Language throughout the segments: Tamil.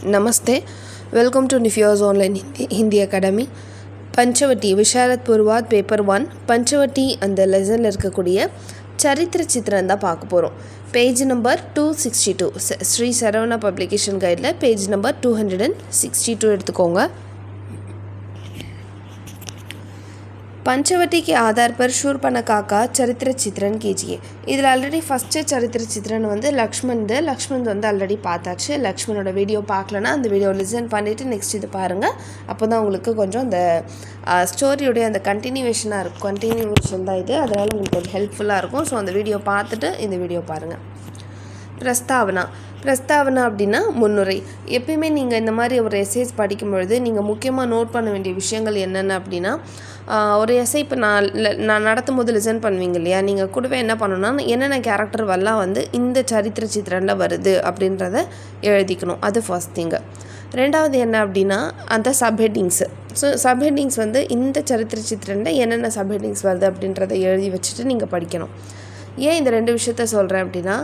नमस्ते, वेलकम टू निफ्योज online Hindi academy. Panchavati Visharad Purvardh paper 1 Panchavati அந்த லெசனில் இருக்கக்கூடிய சரித்திர சித்திரம் தான் பார்க்க போகிறோம். Page number 262 Sri Saravana publication கைடில் பேஜ் நம்பர் 262 எடுத்துக்கோங்க. पंचवटी के आधार पर शूर्पणखा का चरित्र चित्रण कीजिए. இதில் ஆல்ரெடி ஃபஸ்ட்டு சரித்திர சித்திரன் வந்து லக்ஷ்மண் வந்து ஆல்ரெடி பார்த்தாச்சு. லக்ஷ்மணோட வீடியோ பார்க்கலன்னா அந்த வீடியோ லிசன் பண்ணிவிட்டு நெக்ஸ்ட் இது பாருங்கள். அப்போ தான் உங்களுக்கு கொஞ்சம் அந்த ஸ்டோரியோடைய அந்த கண்டினியூவேஷன் தான் இது. அதனால் உங்களுக்கு கொஞ்சம் ஹெல்ப்ஃபுல்லாக இருக்கும். ஸோ அந்த வீடியோ பார்த்துட்டு இந்த வீடியோ பாருங்கள். பிரஸ்தாவனா அப்படின்னா முன்னுரை. எப்பயுமே நீங்கள் இந்த மாதிரி ஒரு எஸ்ஸேஸ் படிக்கும்பொழுது நீங்கள் முக்கியமாக நோட் பண்ண வேண்டிய விஷயங்கள் என்னென்ன அப்படின்னா, ஒரு எஸ்ஸே இப்போ நான் நடத்தும் போது லிசன் பண்ணுவீங்க இல்லையா, நீங்கள் கூடவே என்ன பண்ணணும்னா என்னென்ன கேரக்டர் வரலாம் வந்து இந்த சரித்திர சித்திரனில் வருது அப்படின்றத எழுதிக்கணும். அது ஃபர்ஸ்ட் திங்கு. ரெண்டாவது என்ன அப்படின்னா அந்த சப்ஹெட்டிங்ஸு. ஸோ சப்ஹெட்டிங்ஸ் வந்து இந்த சரித்திர சித்திரனில் என்னென்ன சப்ஹெட்டிங்ஸ் வருது அப்படின்றத எழுதி வச்சுட்டு நீங்கள் படிக்கணும். ஏன் இந்த ரெண்டு விஷயத்த சொல்கிறேன் அப்படின்னா,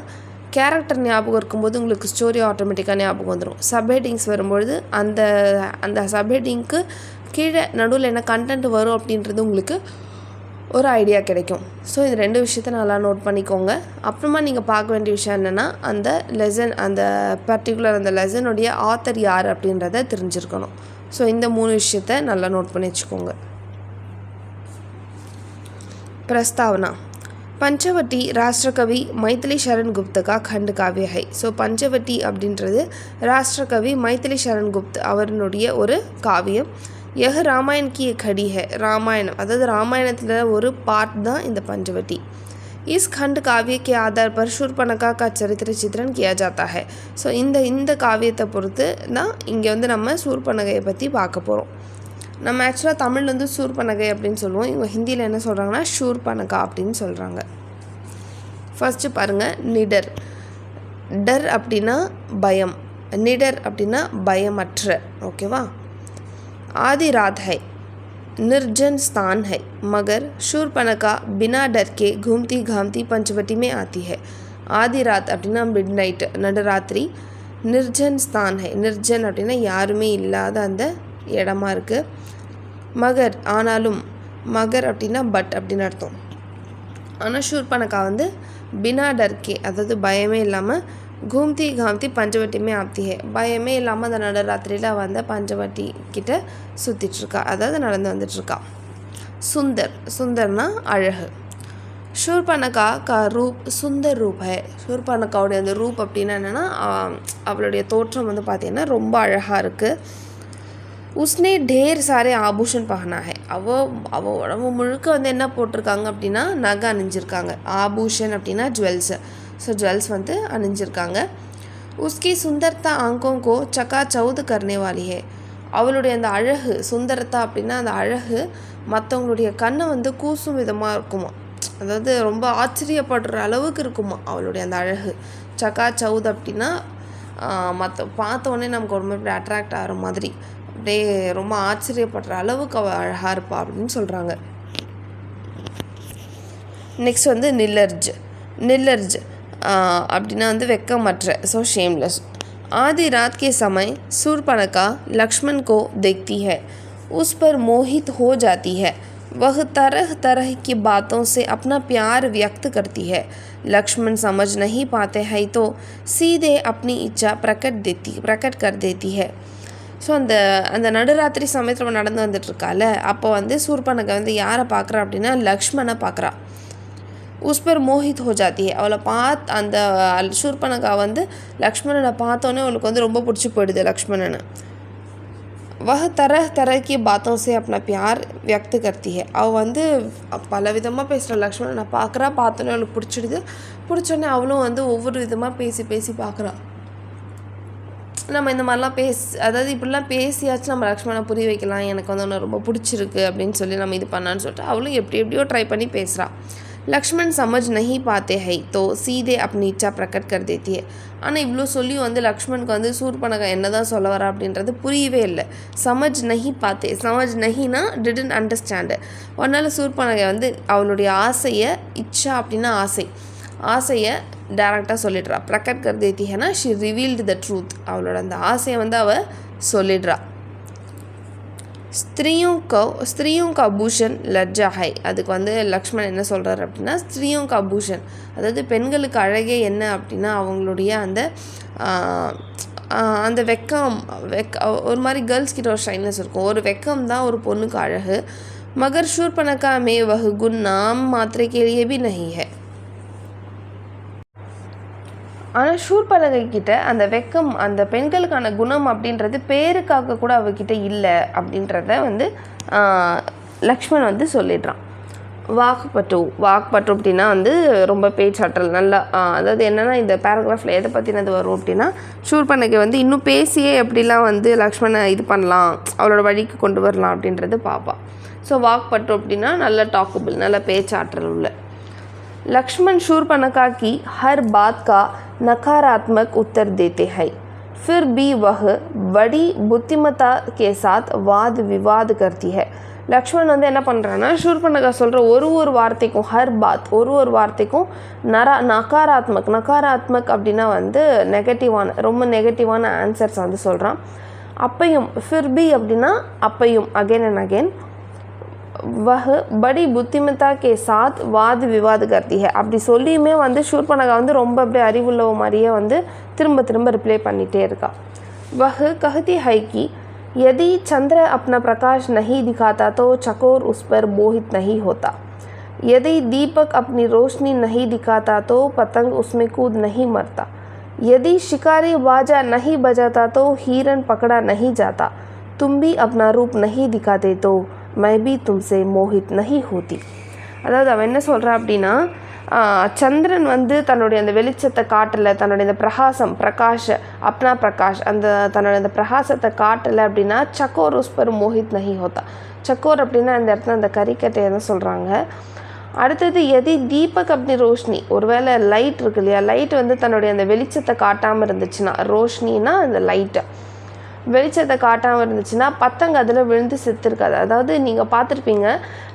கேரக்டர் ஞாபகம் இருக்கும்போது உங்களுக்கு ஸ்டோரி ஆட்டோமேட்டிக்காக ஞாபகம் வந்துடும். சப்ஹெட்டிங்ஸ் வரும்பொழுது அந்த சப்ஹெட்டிங்க்கு கீழே நடுவில் என்ன கண்டென்ட் வரும் அப்படின்றது உங்களுக்கு ஒரு ஐடியா கிடைக்கும். ஸோ இந்த ரெண்டு விஷயத்த நல்லா நோட் பண்ணிக்கோங்க. அப்புறமா நீங்கள் பார்க்க வேண்டிய விஷயம் என்னென்னா அந்த லெசன், அந்த பர்டிகுலர் அந்த லெசனுடைய ஆத்தர் யார் அப்படின்றத தெரிஞ்சிருக்கணும். ஸோ இந்த 3 விஷயத்த நல்லா நோட் பண்ணி வச்சுக்கோங்க. प्रस्तावना. पंचवटी राष्ट्रकवि मैथिली शरण गुप्त का खंड काव्य है. ஸோ பஞ்சவட்டி அப்படின்றது ராஷ்டிரகவி மைதிலி சரண் குப்த் அவருடைய ஒரு காவியம். यह रामायण की एक खड़ी है. ராமாயணம் அதாவது ராமாயணத்தில் ஒரு பார்ட் தான் இந்த பஞ்சவटी. इस खंड काव्य के आधार पर शूर्पणखा का चरित्र चित्रण किया जाता है. ஸோ இந்த காவியத்தை பொறுத்து தான் இங்கே வந்து நம்ம சூர்பனகையை பற்றி பார்க்க போகிறோம். நம்ம ஆக்சுவலாக தமிழில் வந்து சூர்பனகை அப்படின்னு சொல்லுவோம். இவங்க ஹிந்தியில் என்ன சொல்கிறாங்கன்னா ஷூர்பனகா அப்படின்னு சொல்கிறாங்க. ஃபஸ்ட்டு பாருங்கள், நிடர். டர் அப்படின்னா பயம், நிடர் அப்படின்னா பயமற்ற. ஓகேவா. आधी रात है, निर्जन स्थान है, मगर शूर्पणखा बिना डर के घूमती घामती पंचवटी में आती है. आधी रात அப்படின்னா மிட் நைட், நடுராத்திரி. நிர்ஜன் ஸ்தான் है, நிர்ஜன் அப்படின்னா யாருமே இல்லாத அந்த இடமா இருக்குது. மகர் ஆனாலும், மகர் அப்படின்னா பட் அப்படின்னு அர்த்தம். ஆனால் ஷூர்பனகா வந்து பினா டர்கே அதாவது பயமே இல்லாமல் घूमती घामती पंचवटी में आती है, பயமே இல்லாமல் அந்த நடுராத்திரியில் வந்து பஞ்சவட்டி கிட்ட சுற்றிட்டுருக்கா, அதாவது நடந்து வந்துட்டுருக்கா. சுந்தர், சுந்தர்னா அழகு. शूर्पणखा का रूप सुंदर रूप है. शूर्पणखाவுடைய அந்த ரூப் அப்படின்னா என்னென்னா அவளுடைய தோற்றம் வந்து பார்த்திங்கன்னா ரொம்ப அழகாக இருக்குது. उसने ढेर सारे आभूषण पहना है. அவ உடம்பு முழுக்க வந்து என்ன போட்டிருக்காங்க அப்படின்னா நகை அணிஞ்சிருக்காங்க. ஆபூஷன் அப்படின்னா ஜுவல்ஸு. ஸோ ஜுவல்ஸ் வந்து அணிஞ்சிருக்காங்க. உஸ்கி சுந்தர்தா ஆங்கோं को चकाचौंध करने वाली है. அவளுடைய அந்த அழகு, சுந்தரத்தா அப்படின்னா அந்த அழகு மற்றவங்களுடைய கண்ணை வந்து கூசும் விதமாக இருக்குமா, அதாவது ரொம்ப ஆச்சரியப்படுற அளவுக்கு இருக்குமா அவளுடைய அந்த அழகு. சகாச்சௌத் அப்படின்னா பார்த்தோன்னே நமக்கு ரொம்ப இப்படி அட்ராக்ட் ஆகிற மாதிரி, அப்படியே ரொம்ப ஆச்சரியப்படுற அளவுக்கு அவள் அழகாக இருப்பா அப்படின்னு சொல்கிறாங்க. நெக்ஸ்ட் வந்து நில்லர்ஜ் அப்படின்னா வந்து வெக்கமற்ற. So shameless. आधी रात के समय शूर्पणखा लक्ष्मण को देखती है, उस पर मोहित हो जाती है. वह तरह तरह की बातों से अपना प्यार व्यक्त करती है. लक्ष्मण समझ नहीं पाते हैं तो सीधे अपनी इच्छा प्रकट कर देती है. ஸோ அந்த நடுராத்திரி சமயத்தில் நடந்து வந்துட்டுருக்கால, அப்போ வந்து சூர்பனகை வந்து யாரை பார்க்குறா அப்படின்னா லக்ஷ்மணை பார்க்குறா. உஸ் பர் மோஹித் ஹோ ஜாத்தி. அவளை அந்த சூர்பனகா வந்து லக்ஷ்மணனை பார்த்தோன்னே அவளுக்கு வந்து ரொம்ப பிடிச்சி போயிடுது லக்ஷ்மணனை. वह तरह तरह की बातों से अपना प्यार व्यक्त करती है. அவள் வந்து பல விதமாக பேசுகிற லக்ஷ்மணனை பார்த்தோன்னே அவளுக்கு பிடிச்சிடுது. பிடிச்சோன்னே அவளும் வந்து ஒவ்வொரு விதமாக பேசி பார்க்குறா. நம்ம இந்த மாதிரிலாம் அதாவது இப்படிலாம் பேசியாச்சும் நம்ம லக்ஷ்மணனை புரிய வைக்கலாம், எனக்கு வந்து ஒன்று ரொம்ப பிடிச்சிருக்கு அப்படின்னு சொல்லி நம்ம இது பண்ணான்னு சொல்லிட்டு அவளும் எப்படியோ ட்ரை பண்ணி பேசுகிறா. लक्ष्मण समझ नहीं पाते हैं तो सीधे अपनी इच्छा प्रकट कर देती है. ஆனால் இவ்வளோ சொல்லியும் வந்து லக்ஷ்மணுக்கு வந்து சூர்பனகா என்ன தான் சொல்ல வரா அப்படின்றது புரியவே இல்லை. சமஜ் நஹி பாத்தே, சமஜ் நஹினா டிடன்ட் அண்டர்ஸ்டாண்டு. அதனால் சூர்பனகை வந்து அவளுடைய ஆசையை, இச்சா அப்படின்னா ஆசையை டேரெக்டாக சொல்லிடுறா. Bracket Ghar தேத்தி ஹேனா she revealed the truth. அவளோட அந்த ஆசையை வந்து அவள் சொல்லிடுறா. ஸ்திரீயும் கா பூஷன் லஜ்ஜா ஹை. அதுக்கு வந்து லக்ஷ்மண் என்ன சொல்கிறார் அப்படின்னா, ஸ்திரீயும் கா பூஷன், அதாவது பெண்களுக்கு அழகே என்ன அப்படின்னா அவங்களுடைய அந்த வெக்கம் ஒரு மாதிரி கேர்ள்ஸ் கிட்ட ஒரு ஷைனஸ் இருக்கும். ஒரு வெக்கம் தான் ஒரு பொண்ணுக்கு அழகு. மகர் ஷூர்பனகா மே வஹ் குன் நாம் மாத்திரை கே லியே பி நஹி ஹை. ஆனால் ஷூர்பனகை கிட்ட அந்த வெக்கம், அந்த பெண்களுக்கான குணம் அப்படின்றது பேருக்காக கூட அவகிட்ட இல்லை அப்படின்றத வந்து லக்ஷ்மண் வந்து சொல்லிடுறான். வாக்பட்டு அப்படின்னா வந்து ரொம்ப பேச்சாற்றல் நல்லா, அதாவது என்னென்னா இந்த பேராகிராஃபில் எதை பற்றினது வரும் அப்படின்னா, ஷூர்பனகை வந்து இன்னும் பேசியே எப்படிலாம் வந்து லக்ஷ்மணை இது பண்ணலாம், அவளோட வழிக்கு கொண்டு வரலாம் அப்படின்றது பார்ப்பா. ஸோ வாக்பட்டு அப்படின்னா நல்ல டாக்கபிள், நல்ல பேச்சாற்றல் உள்ள. लक्ष्मण शूर्पणखा की हर बात का नकारात्मक उत्तर देते हैं, फिर भी वह बड़ी बुद्धिमत्ता के साथ वाद विवाद करती है. லக்ஷ்மண் வந்து என்ன பண்ணுறான்னா, ஷூர்பனகா சொல்கிற ஒரு வார்த்தைக்கும், ஹர் பாத் ஒரு வார்த்தைக்கும் நகாராத்மக் அப்படின்னா வந்து நெகட்டிவான, ரொம்ப நெகட்டிவான ஆன்சர்ஸ் வந்து சொல்கிறான். அப்பையும் ஃபிர்பி அப்படின்னா அப்பையும், அகெயின் அண்ட் அகெயின். वह बड़ी बुद्धिमत्ता के साथ वाद विवाद करती है. அப்படி சொல்லியுமே வந்து ஷூர்பனகா வந்து ரொம்ப அப்படியே அறிவுள்ளவ மாதிரியே வந்து திரும்ப ரிப்ளை பண்ணிகிட்டே இருக்கா. वह कहती है कि यदि चंद्र अपना प्रकाश नहीं दिखाता तो चकोर उस पर मोहित नहीं होता, यदि दीपक अपनी रोशनी नहीं दिखाता तो पतंग उसमें कूद नहीं मरता, यदि शिकारी बाजा नहीं बजाता तो हिरन पकड़ा नहीं जाता, तुम भी अपना रूप नहीं दिखाते तो मैं भी तुमसे मोहित नहीं होती. அதாவது அவன் என்ன சொல்கிறா அப்படின்னா, சந்திரன் வந்து தன்னுடைய அந்த வெளிச்சத்தை காட்டலை, தன்னுடைய இந்த பிரகாஷ் அந்த தன்னுடைய அந்த பிரகாசத்தை காட்டலை அப்படின்னா சக்கோர் உஸ் பர் மோஹித் நஹி ஹோத்தா. சக்கோர் அப்படின்னா அந்த இடத்துல அந்த கறிக்கட்டையை தான் சொல்கிறாங்க. அடுத்தது எதி தீபக் அப்படி ரோஷினி, ஒருவேளை லைட் இருக்கு இல்லையா, லைட் வந்து தன்னுடைய அந்த வெளிச்சத்தை காட்டாமல் இருந்துச்சுன்னா, ரோஷினின்னா அந்த லைட்டை வெளிச்சத்தை காட்டாமல் இருந்துச்சுன்னா பத்தங்க அதில் விழுந்து செத்துருக்காது. அதாவது நீங்கள் பார்த்துருப்பீங்க,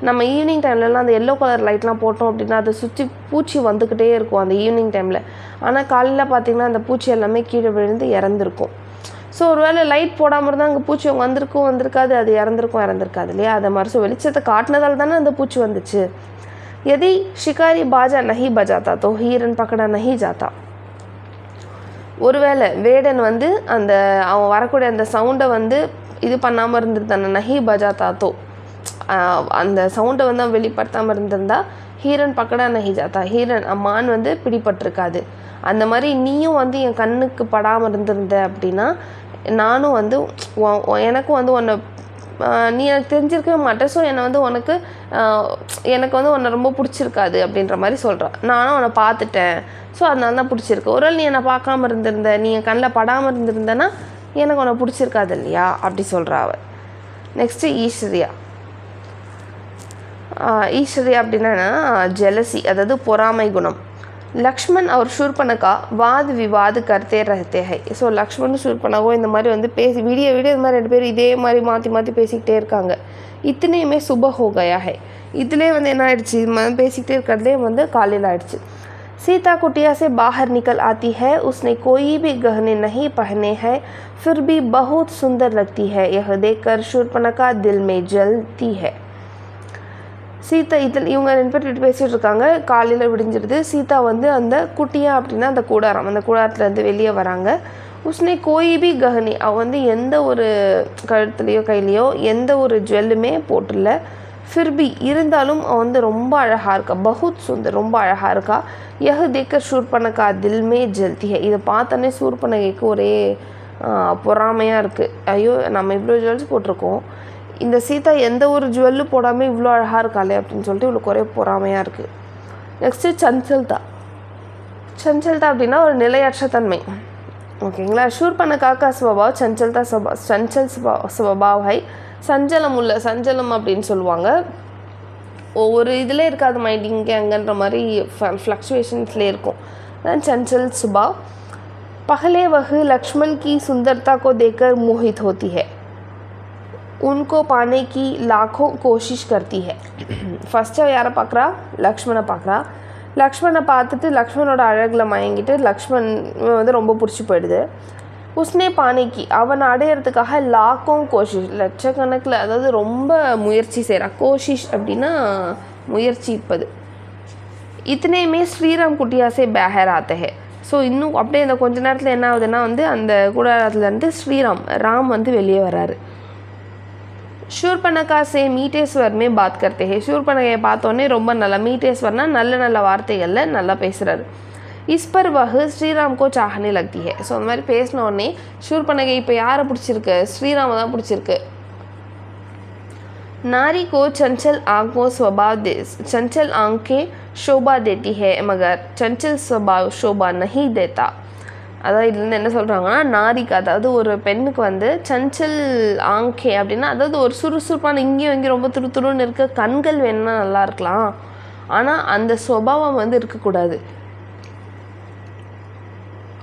நம்ம ஈவினிங் டைம்லலாம் அந்த எல்லோ கலர் லைட்லாம் போட்டோம் அப்படின்னா அதை சுற்றி பூச்சி வந்துக்கிட்டே இருக்கும் அந்த ஈவினிங் டைமில். ஆனால் காலையில் பார்த்திங்கன்னா அந்த பூச்சி எல்லாமே கீழே விழுந்து இறந்துருக்கும். ஸோ ஒரு வேளை லைட் போடாமல் இருந்தால் அங்கே பூச்சி வந்திருக்காது, அது இறந்துருக்காது இல்லையா. அதை மாதிரி ஸோ வெளிச்சத்தை காட்டினதால் தானே அந்த பூச்சி வந்துச்சு. எதி ஷிகாரி பாஜா நஹி பஜாத்தா தோ ஹீரன் பக்கடா நஹி ஜாத்தா. ஒருவேளை வேடன் வந்து அந்த அவன் வரக்கூடிய அந்த சவுண்டை வந்து இது பண்ணாமல் இருந்திருந்தானே, நஹி பஜாத்தாத்தோ அந்த சவுண்டை வந்து அவன் வெளிப்படுத்தாமல் இருந்திருந்தா ஹீரன் பக்கடா நஹி ஜாத்தா, ஹீரன் மான் வந்து பிடிபட்டிருக்காது. அந்த மாதிரி நீயும் வந்து என் கண்ணுக்கு படாமல் இருந்திருந்த அப்படின்னா நானும் வந்து எனக்கும் வந்து உன்னை நீ எனக்கு தெரிஞ்சிருக்கவே மாட்டேன். ஸோ என்னை வந்து எனக்கு வந்து உன்னை ரொம்ப பிடிச்சிருக்காது அப்படின்ற மாதிரி சொல்கிறான். நானும் உன்னை பார்த்துட்டேன், ஸோ அதனால தான் பிடிச்சிருக்கு. ஒரு நீ என்னை பார்க்காம இருந்திருந்த, நீ என் கண்ணில் படாமல் இருந்திருந்தேன்னா எனக்கு உன்னை பிடிச்சிருக்காது இல்லையா அப்படி சொல்கிறா அவள். நெக்ஸ்ட்டு ஈஸ்வரியா அப்படின்னா ஜெலசி, அதாவது பொறாமை குணம். லக்ஷ்மண் அவர் ஷூர்பனகா வாத் விவாத் கர்த்தே ரஹத்தே ஹை. ஸோ லக்ஷ்மணும் ஷூர்பனகாவும் இந்த மாதிரி வந்து விடிய இது மாதிரி 2 பேர் இதே மாதிரி மாற்றி பேசிக்கிட்டே இருக்காங்க. இத்தனையுமே சுப ஹோ கயா ஹை. இதுலேயே வந்து என்ன ஆயிடுச்சு, பேசிக்கிட்டே இருக்கிறதே வந்து காலையில் ஆயிடுச்சு. सीता कुटिया से बाहर निकल आती है, उसने कोई भी गहने नहीं पहने हैं, फिर भी बहुत सुंदर लगती है. यह देखकर शूर्पणखा दिल में जलती है. சீதா இவங்க 2 பேர் பேசிகிட்டு இருக்காங்க. காலையில் விடிஞ்சிடுது. சீதா வந்து அந்த குட்டியா அப்படின்னா அந்த கூடாரம், அந்த கூடாரத்துலேருந்து வெளியே வராங்க. உஸ்னே கோய் பி கஹனி, அவள் வந்து எந்த ஒரு கழுத்துலேயோ கையிலையோ எந்த ஒரு ஜுவல்லுமே போட்டில்ல. ஃபிர்பி இருந்தாலும் அவள் வந்து ரொம்ப அழகாக இருக்கா, பகுத் சுந்தர் ரொம்ப அழகாக இருக்கா. யஹ் தேக்கர் ஷூர்பனகா தில்மே ஜல்தி ஹை. இதை பார்த்தோன்னே ஷூர்பனகைக்கு ஒரே பொறாமையாக இருக்குது. ஐயோ நம்ம இவ்வளோ ஜுவல்ஸ் போட்டிருக்கோம், இந்த சீதா எந்த ஒரு ஜுவல்லு போடாமல் இவ்வளோ அழகாக இருக்காளே அப்படின்னு சொல்லிட்டு இவ்வளோ ஒரே பொறாமையாக இருக்குது. நெக்ஸ்ட்டு சஞ்சல்தா அப்படின்னா ஒரு நிலையற்ற தன்மை. ஓகேங்களா. शूर्पणखा का स्वभाव चंचल स्वभाव है. சஞ்சலம் அப்படின்னு சொல்லுவாங்க. ஒவ்வொரு இதில் இருக்காது, மைண்ட் இங்கே அங்கன்ற மாதிரி ஃப்ளக்சுவேஷன்ஸ்லேயே இருக்கும். அதான் चंचल स्वभाव. पहले वह लक्ष्मण की सुंदरता को देखकर मोहित होती है, उनको पाने की लाखों कोशिश करती है. ஃபஸ்ட்டு யாரை பார்க்குறா, லக்ஷ்மணை பார்க்குறா. லக்ஷ்மணை பார்த்துட்டு லக்ஷ்மணோட அழகில் மயங்கிட்டு லக்ஷ்மண் வந்து ரொம்ப பிடிச்சி போயிடுது. உஸ்னே பானைக்கு அவனை அடையிறதுக்காக லாக்கும் கோஷிஷ் லட்சக்கணக்கில் அதாவது ரொம்ப முயற்சி செய்கிறான். கோஷிஷ் அப்படின்னா முயற்சிப்பது. இத்தனையுமே ஸ்ரீராம் குட்டியாசே பேஹர் ஆத்தே. ஸோ இன்னும் அப்படியே இந்த கொஞ்ச நேரத்தில் என்ன ஆகுதுன்னா வந்து அந்த கூடாரத்துலேருந்து ராம் வந்து வெளியே வராரு. शूर्पणखा से मीठे स्वर में बात करते हैं. शूर्पणखा பார்த்தோன்னே ரொம்ப நல்லா मीठे स्वर நல்ல நல்ல வார்த்தைகளில் நல்லா பேசுகிறாரு. इस पर वह श्रीराम को चाहने लगती है. ஸோ அந்த மாதிரி பேசின உடனே शूर्पणखा இப்போ யாரை பிடிச்சிருக்கு? ஸ்ரீராமை தான் பிடிச்சிருக்கு. नारी को चंचल आंखें शोभा देती है मगर चंचल स्वभाव शोभा नहीं देता. அதாவது இதுலேருந்து என்ன சொல்கிறாங்கன்னா, நாரிக்கு அதாவது ஒரு பெண்ணுக்கு வந்து சஞ்சல் ஆங்கே அப்படின்னா அதாவது ஒரு சுறுசுறுப்பான இங்கேயும் இங்கேயும் ரொம்ப துருத்துருன்னு இருக்க கண்கள் வேணும்னா நல்லா இருக்கலாம், ஆனால் அந்த சுபாவம் வந்து இருக்கக்கூடாது.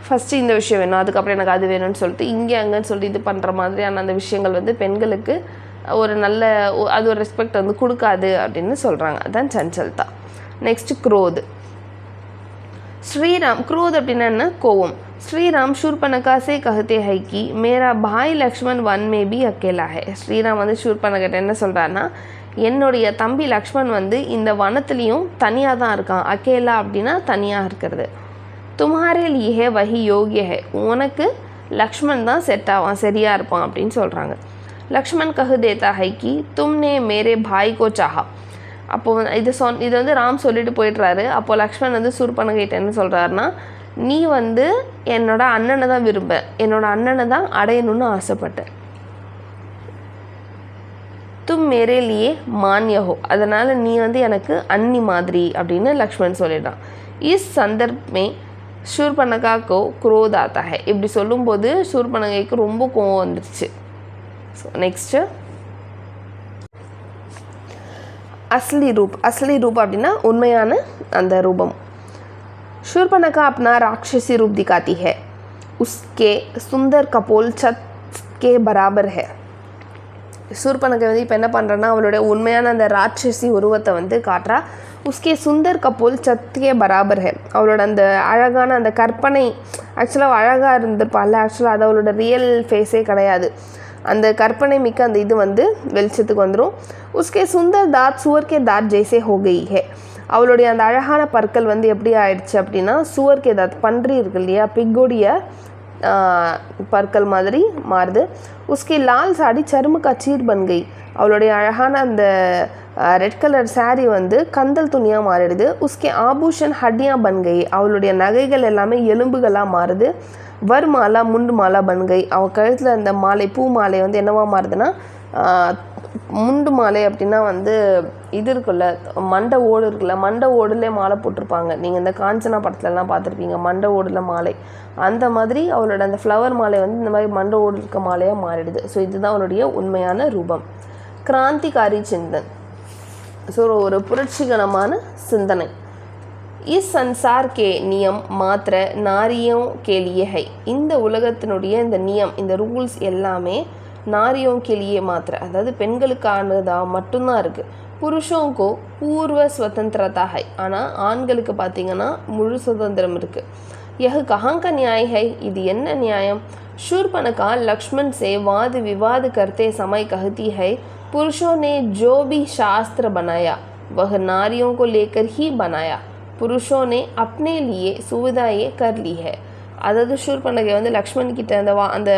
ஃபஸ்ட்டு இந்த விஷயம் வேணும், அதுக்கப்புறம் எனக்கு அது வேணும்னு சொல்லிட்டு இங்கே அங்கேன்னு சொல்லிட்டு இது பண்ணுற மாதிரியான அந்த விஷயங்கள் வந்து பெண்களுக்கு ஒரு நல்ல அது ஒரு ரெஸ்பெக்ட் வந்து கொடுக்காது அப்படின்னு சொல்கிறாங்க. அதுதான் சஞ்சல்தா. நெக்ஸ்ட் क्रोध. श्रीराम क्रोध அப்படின்னா என்ன? கோவம். श्रीराम शूर्पणखा से कहते हैं कि मेरा भाई लक्ष्मण वन में भी अकेला है. ஸ்ரீராம் வந்து शूर्पणखा என்ன சொல்கிறாருன்னா, என்னுடைய தம்பி லக்ஷ்மண் வந்து இந்த வனத்துலேயும் தனியாக தான் இருக்கான். அக்கேலா அப்படின்னா தனியாக இருக்கிறது. तुम्हारे लिए वही योग्य है. உனக்கு லக்ஷ்மண் தான் செட் ஆவான், சரியாக இருப்பான் அப்படின்னு சொல்கிறாங்க. लक्ष्मण कह देता है कि तुमने मेरे भाई को चाहा. அப்போது இது வந்து ராம் சொல்லிட்டு போய்ட்றாரு. அப்போது லக்ஷ்மண் வந்து शूर्पणखा என்ன சொல்கிறாருன்னா, நீ வந்து என்னோட அண்ணனை தான் விரும்ப, என்னோட அண்ணனை தான் அடையணும்னு ஆசைப்பட்ட. तुम मेरे लिए मान्य हो. அதனால் நீ வந்து எனக்கு அண்ணி மாதிரி அப்படின்னு லக்ஷ்மண் சொல்லிடுறான். இஸ் சந்தர்ப் में शूर्पणखा को क्रोध आता है. இப்படி சொல்லும்போது शूर्पणखाக்கு ரொம்ப கோவம் வந்துருச்சு. ஸோ நெக்ஸ்ட்டு असली रूप அப்படின்னா உண்மையான அந்த ரூபம். शूर्पणखा अपना राक्षसी रूप दिखाती है. उसके सुंदर कपोल छत के बराबर है. शूर्पणखा வந்து இப்போ என்ன பண்ணுறேன்னா அவளோட உண்மையான அந்த ராட்சசி உருவத்தை வந்து காட்டுறா. उसके सुंदर कपोल छत के बराबर है. அவளோட அந்த அழகான அந்த கற்பனை ஆக்சுவலாக அழகாக இருந்திருப்பாள். ஆக்சுவலாக அது அவளோட ரியல் ஃபேஸே கிடையாது. அந்த கற்பனை மிக்க அந்த இது வந்து வெளிச்சத்துக்கு வந்துடும். उसके सुंदर दांत सुअर के दांत जैसे हो गई है. அவளுடைய அந்த அழகான பற்கள் வந்து எப்படி ஆயிடுச்சு அப்படின்னா சுவர் கே தாத் பன்றி இருக்கு இல்லையா, பிக்கோடைய பற்கள் மாதிரி மாறுது. उसकी लाल साड़ी चर्म का चीर बन गई. அவளுடைய அழகான அந்த ரெட் கலர் சாரீ வந்து கந்தல் துணியாக மாறிடுது. उसके आभूषण हड्डियाँ बन गई. அவளுடைய நகைகள் எல்லாமே எலும்புகளாக மாறுது. வர் மாலா முண்டு மாலா பன்கை. அவள் கழுத்தில் அந்த மாலை பூ மாலை வந்து என்னவா மாறுதுன்னா முண்டு மாலை அப்படின்னா வந்து இது இருக்குல்ல மண்டை ஓடு இருக்குல்ல, மண்டை ஓடுலே மாலை போட்டிருப்பாங்க. நீங்கள் இந்த காஞ்சனா படத்துலலாம் பார்த்துருப்பீங்க மண்டை ஓடில் மாலை. அந்த மாதிரி அவளோட அந்த ஃப்ளவர் மாலை வந்து இந்த மாதிரி மண்டை ஓடு இருக்க மாலையாக மாறிடுது. ஸோ இதுதான் அவளுடைய உண்மையான ரூபம். கிராந்திகாரி சிந்தன். ஸோ ஒரு புரட்சிகரமான சிந்தனை. இஸ் சன்சார் கே நியம் மாத்திர நாரியோं के लिए है. இந்த உலகத்தினுடைய இந்த நியம் இந்த ரூல்ஸ் எல்லாமே நாரியோं के लिए மாத்திர அதாவது பெண்களுக்கானதாக மட்டும்தான் இருக்குது. புருஷோங்கோ பூர்வ स्वतंत्रता है. ஆனால் ஆண்களுக்கு பார்த்திங்கன்னா முழு சுதந்திரம் இருக்குது. यह कहाँ का न्याय है. இது என்ன நியாயம்? शूर्पणखा लक्ष्मण से वाद विवाद करते समय कहती है पुरुषों ने जो भी शास्त्र बनाया वह नारियों को लेकर ही बनाया. पुरुषों ने अपने लिए सुविधाएं कर ली है. அதாவது शूर्पणखा வந்து லக்ஷ்மண் கிட்ட அந்த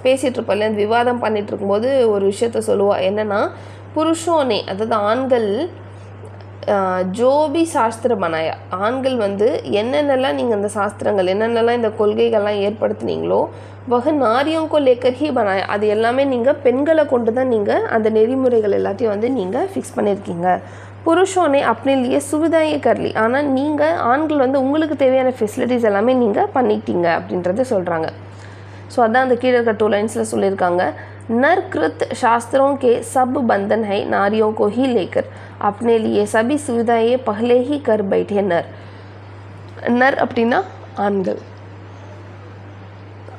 பேசிகிட்டு இருப்பாள், அந்த விவாதம் பண்ணிகிட்டு இருக்கும்போது ஒரு விஷயத்த சொல்லுவாள். என்னென்னா புருஷோனே அதாவது ஆண்கள் ஜோபி சாஸ்திர பனாயா ஆண்கள் வந்து என்னென்னலாம் நீங்கள் அந்த சாஸ்திரங்கள் என்னென்னலாம் இந்த கொள்கைகள்லாம் ஏற்படுத்துனீங்களோ வக நாரியோங்கோ லேக்கர்ஹி பனாயா அது எல்லாமே நீங்கள் பெண்களை கொண்டு தான் நீங்கள் அந்த நெறிமுறைகள் எல்லாத்தையும் வந்து நீங்கள் ஃபிக்ஸ் பண்ணியிருக்கீங்க. புருஷோனே அப்படிலேயே சுவிதாயே கர்லி. ஆனால் நீங்கள் ஆண்கள் வந்து உங்களுக்கு தேவையான ஃபெசிலிட்டிஸ் எல்லாமே நீங்கள் பண்ணிட்டீங்க அப்படின்றத சொல்கிறாங்க. ஸோ அதான் அந்த கீழே இருக்க 2 லைன்ஸில் சொல்லியிருக்காங்க. नर कृत शास्त्रों के सब बंधन है नारियों को ही लेकर अपने लिए सभी सुविधाएं पहले ही कर बैठे नर. नर அப்படின்னா ஆண்கள்.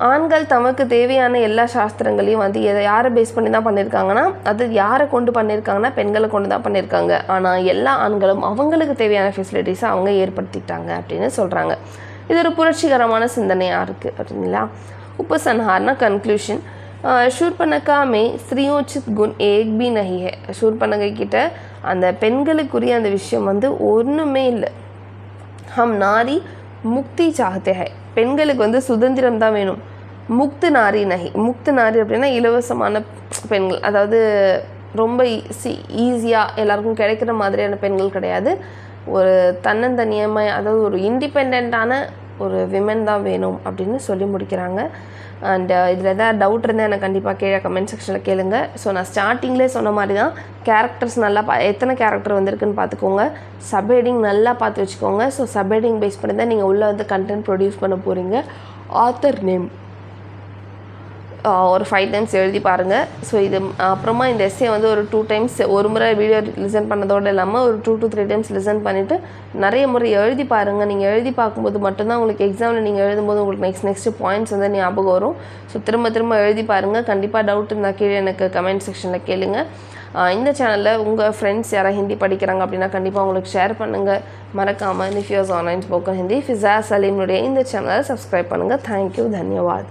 ஆண்கள் தமக்கு தேவையான எல்லா சாஸ்திரங்களையும் வந்து யாரை பேஸ் பண்ணி தான் பண்ணியிருக்காங்கன்னா, அது யாரை கொண்டு பண்ணியிருக்காங்கன்னா பெண்களை கொண்டு தான் பண்ணியிருக்காங்க. ஆனால் எல்லா ஆண்களும் அவங்களுக்கு தேவையான ஃபெசிலிட்டிஸை அவங்க ஏற்படுத்திக்கிட்டாங்க அப்படின்னு சொல்கிறாங்க. இது ஒரு புரட்சிகரமான சிந்தனையாக இருக்குது அப்படிங்களா. उपसंहार कंक्लूशन शूर्पणखा में स्त्रियोचित गुण एक भी नहीं है. शूर्पणखा கிட்ட அந்த பெண்களுக்குரிய அந்த விஷயம் வந்து ஒன்றுமே இல்லை. हम नारी मुक्ति चाहते हैं. பெண்களுக்கு வந்து சுதந்திரம் தான் வேணும். முக்து நாரி நகி. முக்து நாரி அப்படின்னா இலவசமான பெண்கள், அதாவது ரொம்ப ஈஸியாக எல்லாருக்கும் கிடைக்கிற மாதிரியான பெண்கள் கிடையாது. ஒரு தன்னந்தனியமாக, அதாவது ஒரு இண்டிபெண்ட்டான ஒரு விமன் தான் வேணும் அப்படின்னு சொல்லி முடிக்கிறாங்க. அண்ட் இதில் எதாவது டவுட் இருந்தால் எனக்கு கண்டிப்பாக கீழே கமெண்ட் செக்ஷனில் கேளுங்க. ஸோ நான் ஸ்டார்டிங்லேயே சொன்ன மாதிரி தான் கேரக்டர்ஸ் நல்லா எத்தனை கேரக்டர் வந்திருக்குன்னு பார்த்துக்கோங்க. சப்ஹெட்டிங் நல்லா பார்த்து வச்சுக்கோங்க. ஸோ சப்ஹெட்டிங் பேஸ் பண்ணி தான் நீங்கள் உள்ளே வந்து கண்டென்ட் ப்ரொடியூஸ் பண்ண போகிறீங்க. ஆத்தர் நேம் ஒரு 5 டைம்ஸ் எழுதி பாருங்கள். ஸோ இது அப்புறமா இந்த எஸ்ஸே வந்து ஒரு 2 டைம்ஸ், ஒரு முறை வீடியோ லிசன் பண்ணதோடு இல்லாமல் ஒரு 2 to 3 டைம்ஸ் லிசன் பண்ணிவிட்டு நிறைய முறை எழுதி பாருங்கள். நீங்கள் எழுதி பார்க்கும்போது மட்டும்தான் உங்களுக்கு எக்ஸாமில் நீங்கள் எழுதும்போது உங்களுக்கு நெக்ஸ்ட்டு பாயிண்ட்ஸ் வந்து ஞாபகம் வரும். ஸோ திரும்ப எழுதி பாருங்கள். கண்டிப்பாக டவுட் இருந்தால் கீழே எனக்கு கமெண்ட் செக்ஷனில் கேளுங்க. இந்த சேனலில் உங்கள் ஃப்ரெண்ட்ஸ் யாராவது ஹிந்தி படிக்கிறாங்க அப்படின்னா கண்டிப்பாக உங்களுக்கு ஷேர் பண்ணுங்கள். மறக்காமல் நிஃபியோஸ் ஆன்லைன் ஸ்போக்கன் ஹிந்தி ஃபிசா சலீமுடைய இந்த சேனலை சப்ஸ்கிரைப் பண்ணுங்கள். தேங்க்யூ, தன்யவாத்.